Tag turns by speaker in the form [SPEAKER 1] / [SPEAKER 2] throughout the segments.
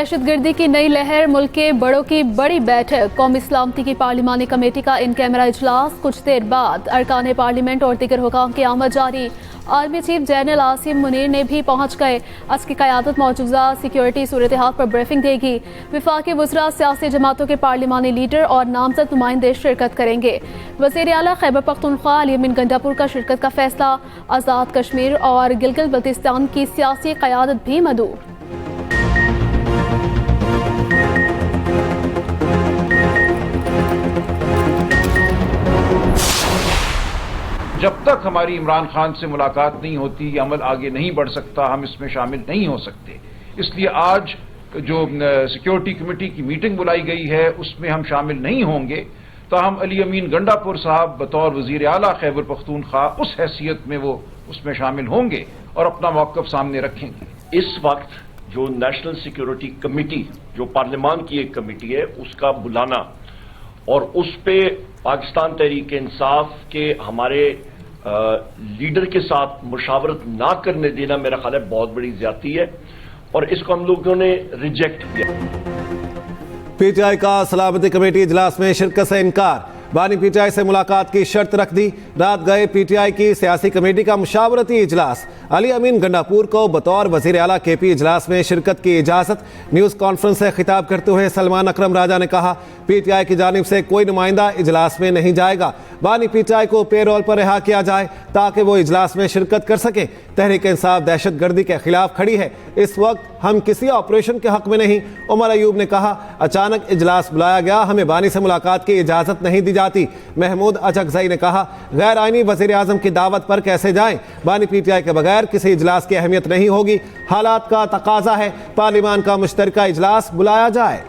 [SPEAKER 1] दहशतगर्दी की नई लहर, मुल्क के बड़ों की बड़ी बैठक। कौमी सलामती की पार्लिमानी कमेटी का इन कैमरा इजलास। कुछ देर बाद अरकान पार्लियामेंट और दीगर हुकाम की आमद जारी। Army chief general Asim Munir ने भी पहुंच गए। आज की क़यादत मौजूदा सिक्योरिटी सूरत हाल पर ब्रीफिंग देगी। वफाकी वज़रा, सियासी जमातों के पार्लिमानी लीडर और नामजद नुमाइंदे शिरकत करेंगे। वज़ीर आला खैबर पख्तूनख्वा अली अमीन गंडापुर का शिरकत का फैसला। आज़ाद कश्मीर और गिलगित बल्तिस्तान की सियासी क़यादत भी मदऊ।
[SPEAKER 2] जब तक हमारी इमरान खान से मुलाकात नहीं होती, ये अमल आगे नहीं बढ़ सकता, हम इसमें शामिल नहीं हो सकते। इसलिए आज जो सिक्योरिटी कमेटी की मीटिंग बुलाई गई है उसमें हम शामिल नहीं होंगे। तो हम अली अमीन गंडापुर साहब बतौर वजीर आला खैबर पख्तूनख्वा उस हैसियत में वो उसमें शामिल होंगे और अपना मौक़िफ़ सामने रखेंगे।
[SPEAKER 3] इस वक्त जो नेशनल सिक्योरिटी कमेटी, जो पार्लियामान की एक कमेटी है, उसका बुलाना और उस पे पाकिस्तान तहरीक इंसाफ के हमारे लीडर के साथ मुशावरत ना करने देना मेरा ख्याल है बहुत बड़ी ज्यादती है और इसको हम लोगों ने रिजेक्ट किया।
[SPEAKER 4] पीटीआई का सलामती कमेटी इजलास में शिरकत से इनकार। बानी पीटीआई से मुलाकात की शर्त रख दी। रात गए पीटीआई की सियासी कमेटी का मुशावरती इजलास। अली अमीन गंडापुर को बतौर वजीर आला केपी इजलास में शिरकत की इजाज़त। न्यूज़ कॉन्फ्रेंस से खिताब करते हुए सलमान अकरम राजा ने कहा, पीटीआई की जानिब से कोई नुमाइंदा इजलास में नहीं जाएगा। बानी पीटीआई को पेरोल पर रिहा किया जाए ताकि वो इजलास में शिरकत कर सके। तहरीक इंसाफ दहशत गर्दी के खिलाफ खड़ी है। इस वक्त हम किसी ऑपरेशन के हक में नहीं। उमर अयूब ने कहा, अचानक इजलास बुलाया गया, हमें बानी से मुलाकात की इजाज़त नहीं दी जाती। महमूद अचकजई ने कहा, गैर आईनी वज़ीर आज़म की दावत पर कैसे जाएं? बानी पीटीआई के बगैर किसी इजलास की अहमियत नहीं होगी। हालात का तकाजा है पार्लियामान का मुश्तरका इजलास बुलाया जाए।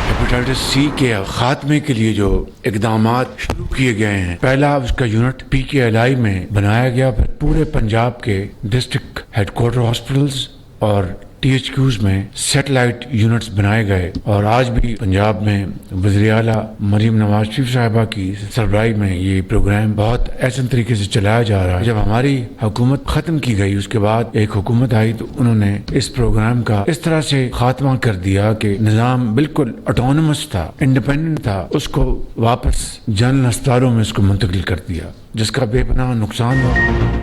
[SPEAKER 5] हेपेटाइटिस सी के खात्मे के लिए जो इकदामात शुरू किए गए हैं, पहला उसका यूनिट PKLI में बनाया गया, फिर पूरे पंजाब के डिस्ट्रिक्ट हेडक्वार्टर हॉस्पिटल्स और THQs में सैटेलाइट यूनिट्स बनाए गए और आज भी पंजाब में वज़ीर आला मरीम नवाज शरीफ साहिबा की सरबराही में ये प्रोग्राम बहुत ऐसे तरीके से चलाया जा रहा है। जब हमारी हुकूमत खत्म की गई, उसके बाद एक हुकूमत आई तो उन्होंने इस प्रोग्राम का इस तरह से खात्मा कर दिया कि निज़ाम बिल्कुल ऑटोनमस था, इंडिपेंडेंट था, उसको वापस जनरल अस्पतालों में उसको मुंतकिल कर दिया, जिसका बेपनाह नुकसान हुआ।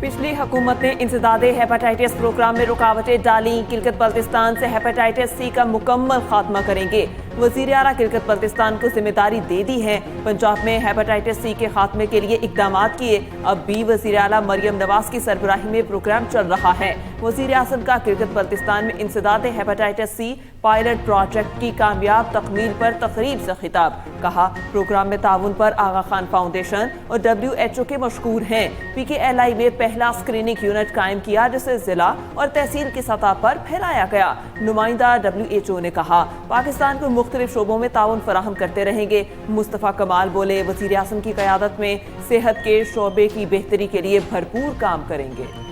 [SPEAKER 6] पिछली हुकूमत ने इंसदादे हेपेटाइटिस प्रोग्राम में रुकावटें डाली। गिलगित बल्तिस्तान से हेपेटाइटिस सी का मुकम्मल खात्मा करेंगे। वज़ीर आला गिलगित बल्तिस्तान को जिम्मेदारी दे दी है। पंजाब में हेपेटाइटिस सी के खात्मे के लिए इकदाम किए। अब भी वज़ीर आला मरियम नवाज की सरबराही में प्रोग्राम चल रहा है। वज़ीर आज़म का गिलगित बल्तिस्तान में इंसदादे हेपेटाइटिस सी पायलट प्रोजेक्ट की कामयाब तकमील पर तकरीब से खिताब। कहा, प्रोग्राम में ताउन पर आगा खान फाउंडेशन और WHO के मशकूर हैं। PKLI में पहला स्क्रीनिंग यूनिट कायम किया, जिसे जिला और तहसील की सतह पर फैलाया गया। नुमाइंदा WHO ने कहा, पाकिस्तान को मुख्तलिफ शोबों में ताउन फराहम करते रहेंगे। मुस्तफ़ा कमाल बोले, वज़ीर आज़म की क़यादत में सेहत के शोबे की बेहतरी के लिए भरपूर काम करेंगे।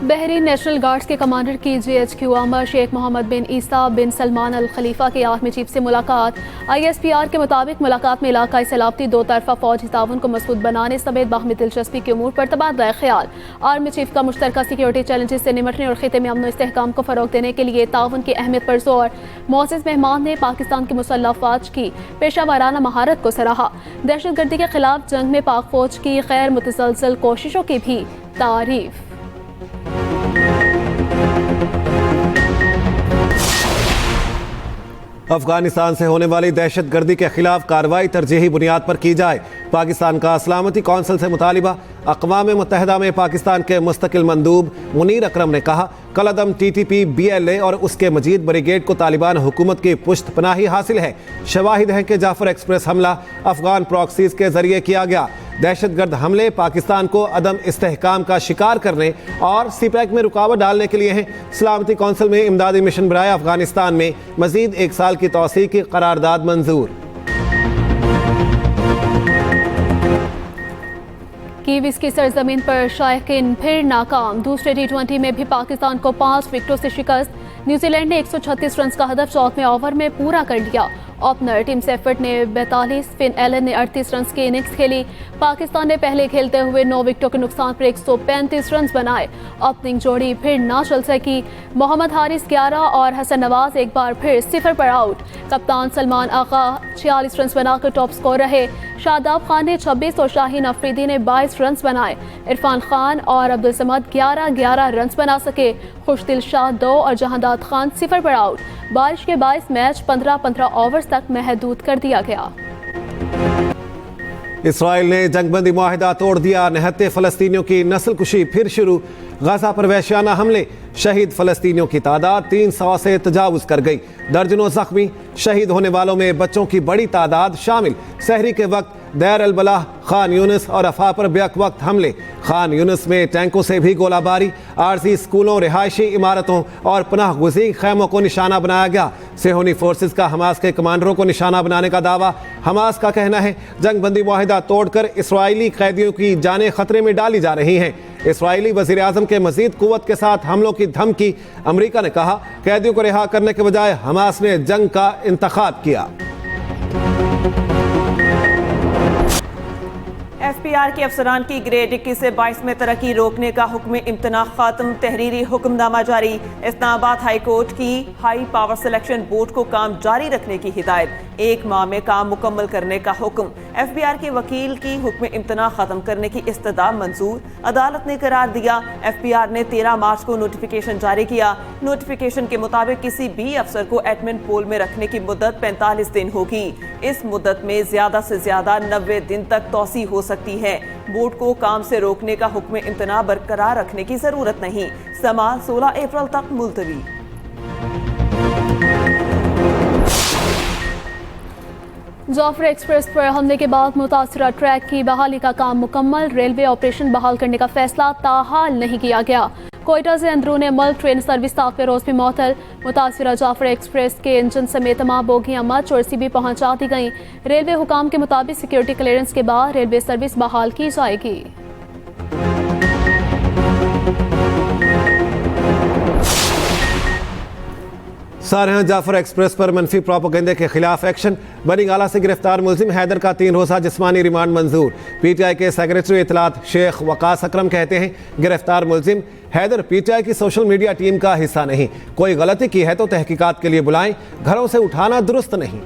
[SPEAKER 1] बहरीन नेशनल गार्ड्स के कमांडर की GHQ आमर शेख मोहम्मद बिन ईसा बिन सलमान अल खलीफा के आर्मी चीफ से मुलाकात। ISPR के मुताबिक मुलाकात में इलाकाई सलामती, दो तरफा फौजी ताउन को मजबूत बनाने समेत बाहमी दिलचस्पी के उमूर पर तबादला ख्याल। आर्मी चीफ का मुश्तरका सिक्योरिटी चैलेंजेस से निमटने और खिते में अमन और इस्तेहकाम को फरोग देने के लिए ताउन की अहमियत पर जोर। मोअज़्ज़िज़ मेहमान ने पाकिस्तान की मुसल्लह फ़ौज की पेशा वाराना महारत को सराहा। दहशतगर्दी के खिलाफ जंग में पाक फौज की गैर मुतसलसल कोशिशों की भी तारीफ।
[SPEAKER 4] अफगानिस्तान से होने वाली दहशत गर्दी के खिलाफ कार्रवाई तरजीही बुनियाद पर की जाए। पाकिस्तान का सलामती कौंसिल से मुतालिबा। अक़वाम मुत्तहिदा में पाकिस्तान के मुस्तकिल मंदूब मुनीर अकरम ने कहा, कलअदम TTP BLA और उसके मजीद ब्रिगेड को तालिबान हुकूमत की पुश्त पनाही हासिल है। शवाहिद हैं कि जाफर एक्सप्रेस हमला अफगान प्रॉक्सीज के जरिए किया गया। दहशतगर्द हमले पाकिस्तान को अदम इस्तेहकाम का शिकार करने और CPEC में रुकावट डालने के लिए हैं। सलामती कौंसिल में इमदादी मिशन बराए अफगानिस्तान में मजीद 1 साल की तौसीक़ की करारदाद मंजूर।
[SPEAKER 1] कीवीज की सरजमीन पर शायकीन फिर नाकाम। दूसरे T20 में भी पाकिस्तान को 5 विकेटों से शिकस्त। न्यूजीलैंड ने 136 रन का हदफ 14वें ओवर में पूरा कर लिया। ओपनर टीम सेफर्ट ने 42, फिन एलन ने 38 रन की इनिंग्स खेली। पाकिस्तान ने पहले खेलते हुए 9 विकेटों के नुकसान पर 135 रन बनाए। ओपनिंग जोड़ी फिर ना चल सकी। मोहम्मद हारिस 11 और हसन नवाज एक बार फिर 0 पर आउट। कप्तान सलमान आगा 46 रन बनाकर टॉप स्कोर रहे। शादाब खान ने 26 और शाहीन अफरीदी ने 22 रन बनाए। इरफान खान और अब्दुल समद 11-11 रन बना सके। खुशदिल शाह 2 और जहांदाद खान 0 पर आउट। बारिश के बायस मैच 15-15 ओवर्स तक महदूद कर दिया गया।
[SPEAKER 4] इसराइल ने जंगबंदी मुआहिदा तोड़ दिया। निहत्ते फलस्तीनियों की नस्लकुशी फिर शुरू। गाजा पर वहशियाना हमले। शहीद फलस्तीनियों की तादाद 300 से तजावुज कर गई। दर्जनों जख्मी। शहीद होने वालों में बच्चों की बड़ी तादाद शामिल। सहरी के वक्त दैर अल बलाह, खान यूनिस और अफा पर बेक वक्त हमले। खान यूनिस में टैंकों से भी गोलाबारी। आरजी स्कूलों, रिहायशी इमारतों और पनाह गुज़ीर खैमों को निशाना बनाया गया। सेहोनी फोर्सेस का हमास के कमांडरों को निशाना बनाने का दावा। हमास का कहना है जंगबंदी मुआहिदा तोड़कर इसराइली कैदियों की जानें खतरे में डाली जा रही हैं। इसराइली वज़ीर आज़म के मज़ीद कुव्वत के साथ हमलों की धमकी। अमरीका ने कहा कैदियों को रिहा करने के बजाय हमास ने जंग का इंतखाब किया।
[SPEAKER 6] एफपीआर के अफसरान की ग्रेड 21 से 22 में तरक्की रोकने का हुक्म इम्तना खत्म। तहरीरी हुक्मनामा जारी। इस्लामाबाद हाई कोर्ट की हाई पावर सिलेक्शन बोर्ड को काम जारी रखने की हिदायत। 1 माह में काम मुकम्मल करने का हुक्म। एफबीआर के वकील की हुक्म इम्तना खत्म करने की इस्तदा मंजूर। अदालत ने करार दिया। एफबीआर ने 13 मार्च को नोटिफिकेशन जारी किया। नोटिफिकेशन के मुताबिक किसी भी अफसर को एडमिन पोल में रखने की मुद्दत 45 दिन होगी। इस मुद्दत में ज्यादा से ज्यादा 90 दिन तक तौसी हो सकती है। बोर्ड को काम से रोकने का हुक्म इम्तना बरकरार रखने की जरूरत नहीं। समा 16 अप्रैल तक मुलतवी।
[SPEAKER 1] जाफर एक्सप्रेस पर हमले के बाद मुतासरा ट्रैक की बहाली का काम मुकम्मल। रेलवे ऑपरेशन बहाल करने का फैसला ताहाल नहीं किया गया। कोयटा से अंदरूनी मुल्क ट्रेन सर्विस 7 रोज भी मअतल। मुतासरा जाफर एक्सप्रेस के इंजन समेत तमाम बोगियां मच और सीबी पहुंचा दी गईं। रेलवे हुकाम के मुताबिक सिक्योरिटी क्लियरेंस के बाद रेलवे सर्विस बहाल की जाएगी।
[SPEAKER 4] सारह जाफर एक्सप्रेस पर मनफी प्रोपेगेंडे के खिलाफ एक्शन। बनीगाला से गिरफ्तार मुलजिम हैदर का 3 रोज़ा जिस्मानी रिमांड मंजूर। पीटीआई के सेक्रेटरी इतलात शेख वकास अकरम कहते हैं गिरफ्तार मुलजिम हैदर पीटीआई की सोशल मीडिया टीम का हिस्सा नहीं। कोई गलती की है तो तहकीकात के लिए बुलाएं, घरों से उठाना दुरुस्त नहीं।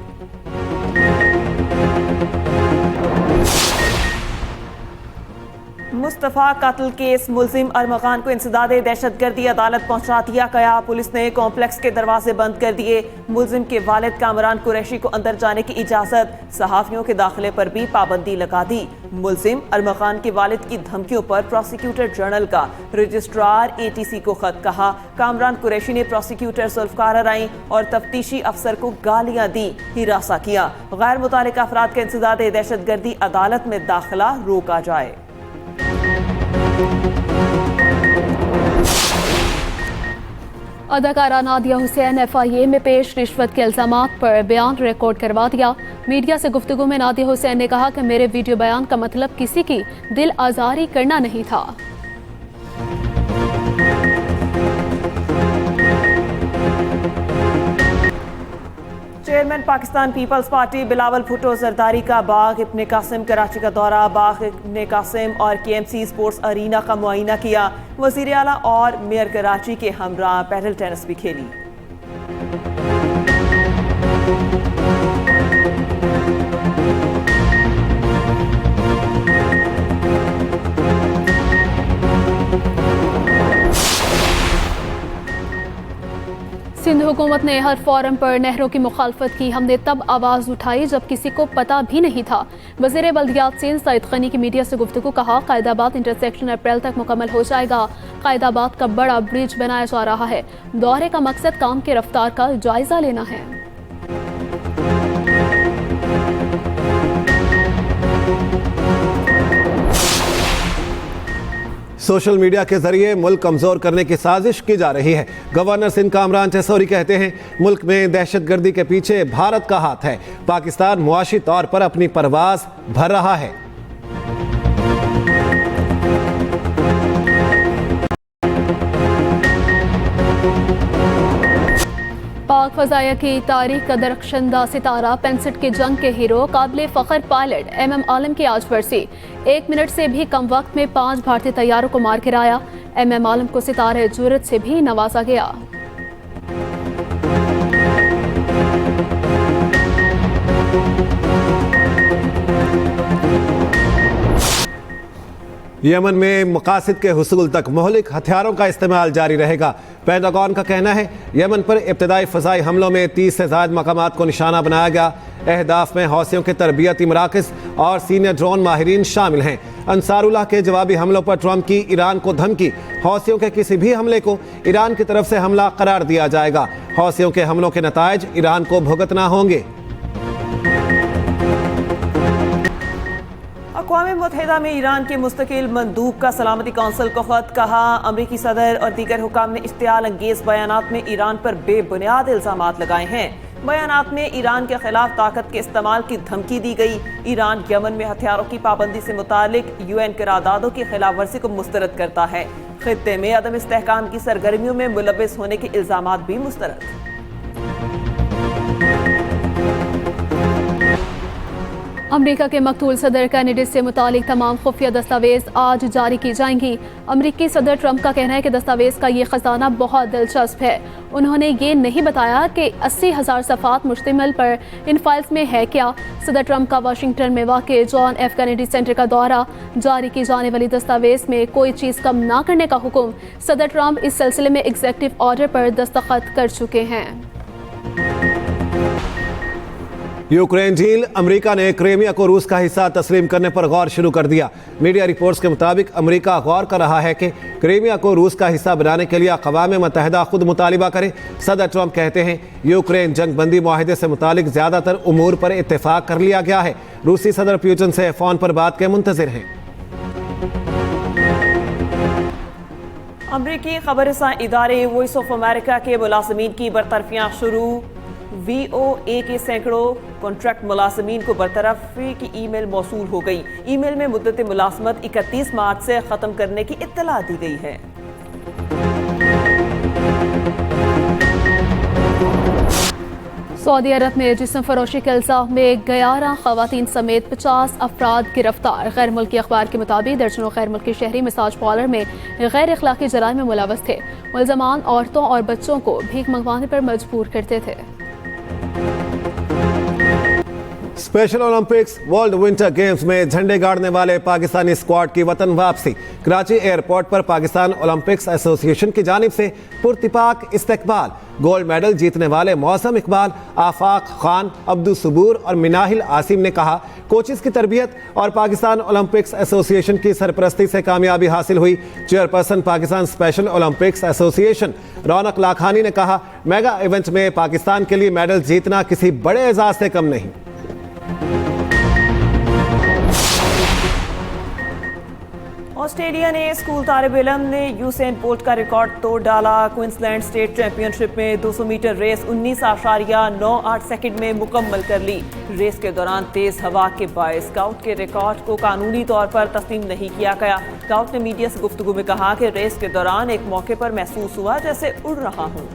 [SPEAKER 6] मुस्तफ़ा कत्ल केस मुलजिम अरमगान को इंसदादे दहशतगर्दी अदालत पहुंचा दिया गया। पुलिस ने कॉम्प्लेक्स के दरवाजे बंद कर दिए। मुलजिम के वालिद कामरान कुरैशी को अंदर जाने की इजाजत। सहाफियों के दाखिले पर भी पाबंदी लगा दी। मुलजिम अरमगान के वालिद की धमकियों पर प्रोसिक्यूटर जनरल का रजिस्ट्रार एटीसी को खत कहा। कामरान कुरैशी ने प्रोसिक्यूटर जुल्फकार अराई और तफ्तीशी अफसर को गालियां दी, हिरासा किया। गैर मुतालिका अफराद के इंसदादे दहशतगर्दी अदालत में दाखिला रोका जाए।
[SPEAKER 1] अदाकारा नादिया हुसैन एफआईए में पेश। रिश्वत के इल्जामात पर बयान रिकॉर्ड करवा दिया। मीडिया से गुफ्तगू में नादिया हुसैन ने कहा कि मेरे वीडियो बयान का मतलब किसी की दिल आजारी करना नहीं था।
[SPEAKER 6] चेयरमैन पाकिस्तान पीपल्स पार्टी बिलावल भुट्टो जरदारी का बाग इब्ने कासिम कराची का दौरा। बाग इब्ने कासिम और केएमसी स्पोर्ट्स अरीना का मुआयना किया। वजीर आला और मेयर कराची के हमरा पैडल टेनिस भी खेली।
[SPEAKER 1] सिंध हुकूमत ने हर फोरम पर नहरों की मुखालफत की। हमने तब आवाज़ उठाई जब किसी को पता भी नहीं था। वज़ीर बल्दियात सिंध सईद खनी की मीडिया से गुफ्तगू। कहा कायदाबाद इंटरसेक्शन अप्रैल तक मुकम्मल हो जाएगा। कायदाबाद का बड़ा ब्रिज बनाया जा रहा है। दौरे का मकसद काम की रफ्तार का जायजा लेना है।
[SPEAKER 4] सोशल मीडिया के जरिए मुल्क कमजोर करने की साजिश की जा रही है। गवर्नर सिंध कामरान चसौरी कहते हैं मुल्क में दहशतगर्दी के पीछे भारत का हाथ है। पाकिस्तान मुआशी तौर पर अपनी परवाज भर रहा है।
[SPEAKER 1] पाक फजाया की तारीख का दरख्शंदा सितारा पेंसिट की जंग के हीरो काबिल फ़ख्र पायलट MM आलम की आज बरसी। 1 मिनट से भी कम वक्त में 5 भारतीय तैयारों को मार गिराया। MM आलम को सितारे जुर्रत से भी नवाजा गया।
[SPEAKER 4] यमन में मकासद के हुसूल तक मोहलिक हथियारों का इस्तेमाल जारी रहेगा। पेंटागन का कहना है यमन पर इब्तदाई फ़ज़ाई हमलों में 30 से ज़ायद मकामात को निशाना बनाया गया। अहदाफ में हौसियों के तरबियती मराकज़ और सीनियर ड्रोन माहिरीन शामिल हैं। अंसारुल्लाह के जवाबी हमलों पर ट्रंप की ईरान को धमकी। हौसियों के किसी भी हमले को ईरान की तरफ से हमला करार दिया जाएगा। हौसियों के हमलों के नताइज ईरान को भुगतना होंगे।
[SPEAKER 6] अक़वाम मुत्तहिदा में ईरान के मुस्तकिल मंदूब का सलामती कौंसिल को ख़त। कहा अमरीकी सदर और दीगर हुकाम ने इश्तियाल अंगेज़ बयानात में ईरान पर बेबुनियाद इल्ज़ामात लगाए हैं। बयानात में ईरान के खिलाफ ताकत के इस्तेमाल की धमकी दी गई। ईरान यमन में हथियारों की पाबंदी से मुतालिक UN करारदादों की खिलाफ वर्जी को मुस्तरद करता है। खित्ते में अदम इस्तेहकाम की सरगर्मियों में मुलव्वस होने के इल्ज़ामात भी मुस्तरद।
[SPEAKER 1] अमेरिका के मकतूल सदर कैनेडी से मुतालिक तमाम खुफिया दस्तावेज आज जारी की जाएंगी। अमेरिकी सदर ट्रंप का कहना है कि दस्तावेज का ये खजाना बहुत दिलचस्प है। उन्होंने ये नहीं बताया कि 80,000 सफ़ात मुश्तमिल पर इन फाइल्स में है क्या। सदर ट्रंप का वाशिंगटन में वाक़ जॉन F कैनेडी सेंटर का दौरा, जारी की जाने वाली दस्तावेज में कोई चीज़ कम ना करने का हुक्म। सदर ट्रंप इस सिलसिले में एग्जीक्यूटिव ऑर्डर पर दस्तखत कर चुके हैं।
[SPEAKER 4] यूक्रेन झील अमेरिका ने क्रीमिया को रूस का हिस्सा तस्लीम करने पर गौर शुरू कर दिया। मीडिया रिपोर्ट्स के मुताबिक अमेरिका गौर कर रहा है कि क्रीमिया को रूस का हिस्सा बनाने के लिए अक़वाम मुत्तहिदा खुद मुतालिबा करे। सदर ट्रंप कहते हैं यूक्रेन जंग बंदी मुआहिदे से मुतालिक ज़्यादातर उमूर पर इत्तेफाक कर लिया गया है। रूसी सदर पुतिन से फ़ोन पर बात के मुंतज़िर हैं।
[SPEAKER 6] अमरीकी खबरसां इदारे वॉइस ऑफ अमेरिका के मुलाज़मीन की बरतरफियाँ शुरू। VOA के सैकड़ों कॉन्ट्रैक्ट मुलाज़मीन को बरतरफी की ईमेल मौसूल हो गई। ईमेल में मुद्दत मुलाज़मत 31 मार्च से ख़त्म करने की इत्तला दी गई है।
[SPEAKER 1] सऊदी अरब में जिस्म फरोशी के इल्ज़ाम में 11 ख़वातीन समेत 50 अफराद गिरफ्तार। गैर मुल्की अखबार के मुताबिक दर्जनों गैर मुल्की शहरी मसाज पार्लर में गैर अखलाकी जराइम में मुलव्वस थे। मुल्ज़मान औरतों और बच्चों को भीख मंगवाने पर मजबूर करते थे।
[SPEAKER 4] Special Olympics world winter games में झंडे गाड़ने वाले पाकिस्तानी स्क्वाड की वतन वापसी। कराची एयरपोर्ट पर पाकिस्तान ओलंपिक्स एसोसिएशन की जानिब से पुरतिपाक इस्तकबाल। गोल्ड मेडल जीतने वाले मौसम इकबाल, आफाक खान, अब्दुल सबूर और मिनाहिल आसिम ने कहा कोचिस की तरबियत और पाकिस्तान ओलंपिक्स एसोसिएशन की सरपरस्ती से कामयाबी हासिल हुई। Chairperson Pakistan special Olympics association Raunaq Lakhani ने कहा मेगा इवेंट में पाकिस्तान के लिए मेडल जीतना किसी बड़े एजाज से कम नहीं।
[SPEAKER 6] ऑस्ट्रेलिया ने स्कूल तालिब इल्म ने यूसेन बोल्ट का रिकॉर्ड तोड़ डाला। क्वींसलैंड स्टेट चैंपियनशिप में 200 मीटर रेस 19.98 सेकंड में मुकम्मल कर ली। रेस के दौरान तेज हवा के बायस स्काउट के रिकॉर्ड को कानूनी तौर पर तस्लीम नहीं किया गया। स्काउट ने मीडिया से गुफ्तगू में कहा कि रेस के दौरान एक मौके पर महसूस हुआ जैसे उड़ रहा हूँ।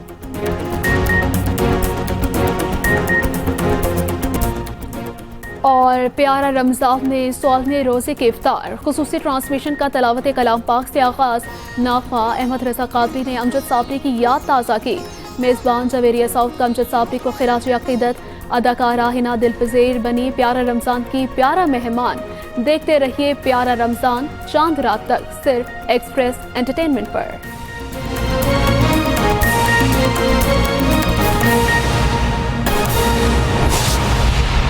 [SPEAKER 1] और प्यारा रमज़ान में 16वें रोज़े के इफ्तार, खुसूसी ट्रांसमिशन का तलावत कलाम पाक से आगाज़। नाखा अहमद रज़ा कादरी ने अमजद साबरी की याद ताज़ा की। मेज़बान जवेरिया साउथ का अमजद साबरी को खिराज अक़ीदत। अदाकारा हिना दिलपज़ीर बनी प्यारा रमज़ान की प्यारा मेहमान। देखते रहिए प्यारा रमज़ान चांद रात तक, सिर्फ एक्सप्रेस एंटरटेनमेंट पर।